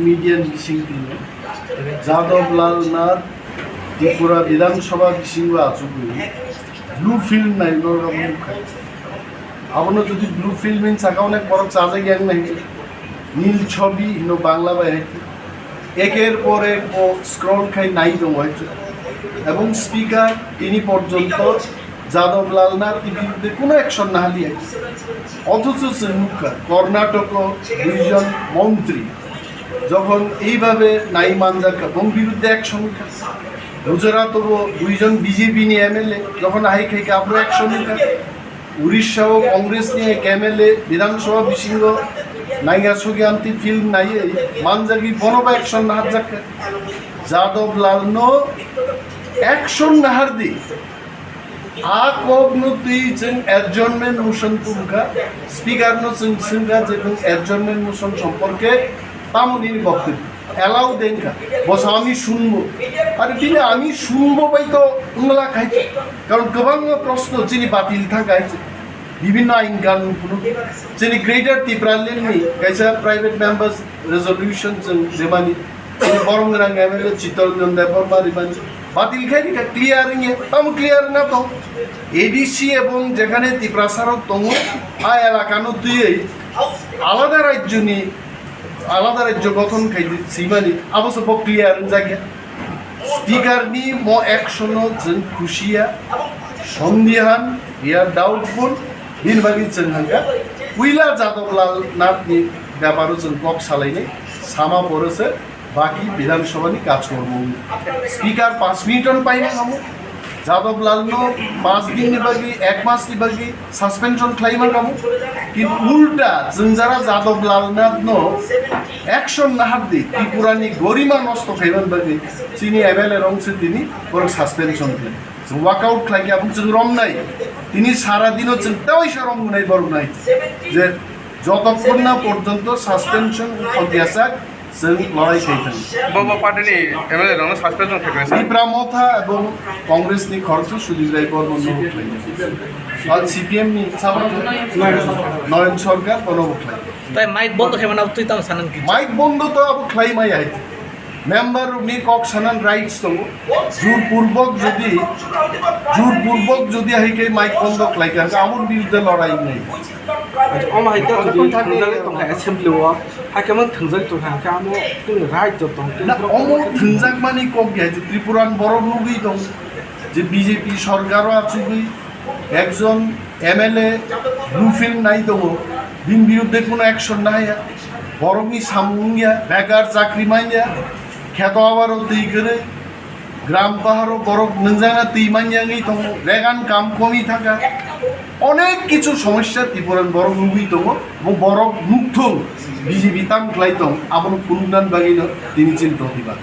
median bising tino Jadav Lal Nath Tripura Vidhan Sabha bising wa achugui blue film nai no Wngkha abono jodi blue film in saka onek boro chaje gyang nai নীল ছবি ইনো বাংলা বাইরে একের পর এক ও scroll খাই নাই দম হয়েছে এবং স্পিকার তিনি পর্যন্ত যাদব লাল নাথ বিরুদ্ধে কোনো অ্যাকশন না হালিয়ে অথচ Wngkha কর্ণাটক দুইজন মন্ত্রী যখন এইভাবে নাই মানজাকা এবং বিরুদ্ধে অ্যাকশন গুজরাট দুইজন বিজেপি নিয়ে এমএলএ যখন হাই খাই কাবরো অ্যাকশন উড়িষ্যা ও কংগ্রেস নিয়ে এমএলএ বিধানসভা বিশিঙ্গ নাইগা সুগি আন্তি ফিল্ম নাই মানজাগি বনবা অ্যাকশন না হাজাকা যাদব লাল নো অ্যাকশন না হারদি আ কগনুতি যেন অ্যাডজর্নমেন্ট মোশন তুমকা স্পিকার নো সিংসিংকা যেন অ্যাডজর্নমেন্ট মোশন সম্পর্কে তামুনির বক্তব্য এলাও দেনকা বস আমি শুনবো আরে দিলে আমি শুনবো বাই তো উংলা খাইছে কারণ গোবাং প্রশ্ন যিনি বাতিল থাকাইছে বিভিন্ন আইন কানুন যিনি গ্রেটার ত্রিপুরালিনি কাইসা প্রাইভেট মেম্বার্স রেজলিউশন যেমানি বরংরাং এমএলএ চিত্তরঞ্জন দেববর্মা রিমানি বাতিল খাই ক্লিয়ারিং তাম ক্লিয়ার না তো এডিসি এবং যেখানে ত্রিপ্রাসারক তং আ এলাকানো তুই আলাদা রাজ্য নিয়ে আলাদা রাজ্য গঠন খাই সিমানি আবশ্য ক্লিয়ার জায়গা স্পিকার নি ম অ্যাকশন যেন খুশিয়া সন্দেহান ইয়া ডাউটফুল দিনবাগি চেনহাঙ্গা উইলা যাদব লাল নাথনি ব্যাপারও যেন কক সালাইনি সামা পড়েছে বাকি বিধানসভানি কাজকর্ম স্পিকার 5 মিনিটন পাইনি আমো যাদব লাল নো 5 দিন বাকি 1 মাস বাকি সাসপেনশন ক্লাইমার আমো কিন্তু উল্টা যারা যাদব লাল নাথ নো অ্যাকশন না হারদি ত্রিপুরানি গরিমা নষ্ট খাইবান বাকি চিনি এমএলএ রংছে তিনি বড় সাসপেনশন দিলেন ওয়াকআউট খাইকে আপনি যদি রং নাই তিনি সারাদিনও চিন্তাই রং নাই বড় নাই যে যতক্ষণ না পর্যন্ত সাসপেনশন অধ্যাসাক লড়াই খাইতেন বাবা পার্টি এমএলএ রং সাসপেনশন থাকবে ত্রিপুরামথা এবং কংগ্রেস নি খরচ সুদীপ রায় বর্মন আর সিপিএম নি নয়ন সরকার বনবখ্লাই তাই মাইক বন্ধ খাইবে না তুই তো সানান কি মাইক বন্ধ তো আব খ্লাইমাই আইতে মেম্বার নি কক সানান রাইটস তো জোরপূর্বক যদি হাইকে মাইক বন্ধ খ্লাইকা আমন বিরুদ্ধে লড়াই নেই ông hay cho tôi thằng cái tổng hệ xem liều hay cái món thường dân tôi hàng cái món tôi rai cho tổng না অমন থিনজাক মানে কক গে ত্রিপুরান বড় লুগি তো যে বিজেপি সরকারও আছে একজন এমএলএ ব্লু ফিল্ম নাই তো বিন বিরুদ্ধে কোনো অ্যাকশন নাই বরংনি সামুঙ্গিয়া বেকার চাকরি মাইয়া খ্যাত আবারও তুই করে গ্রাম পাহাড়ও বরফ নজানা তুই মাইয়াঙ্গি তো রেগান কাম কমই থাকা অনেক কিছু সমস্যা ত্রিপুরান বড় লুগি তো বরফ মুগ্ধ বিজেপি তাম ক্লাইতম আবার পুনদান বাগিল তিনি চিন্তা দিবা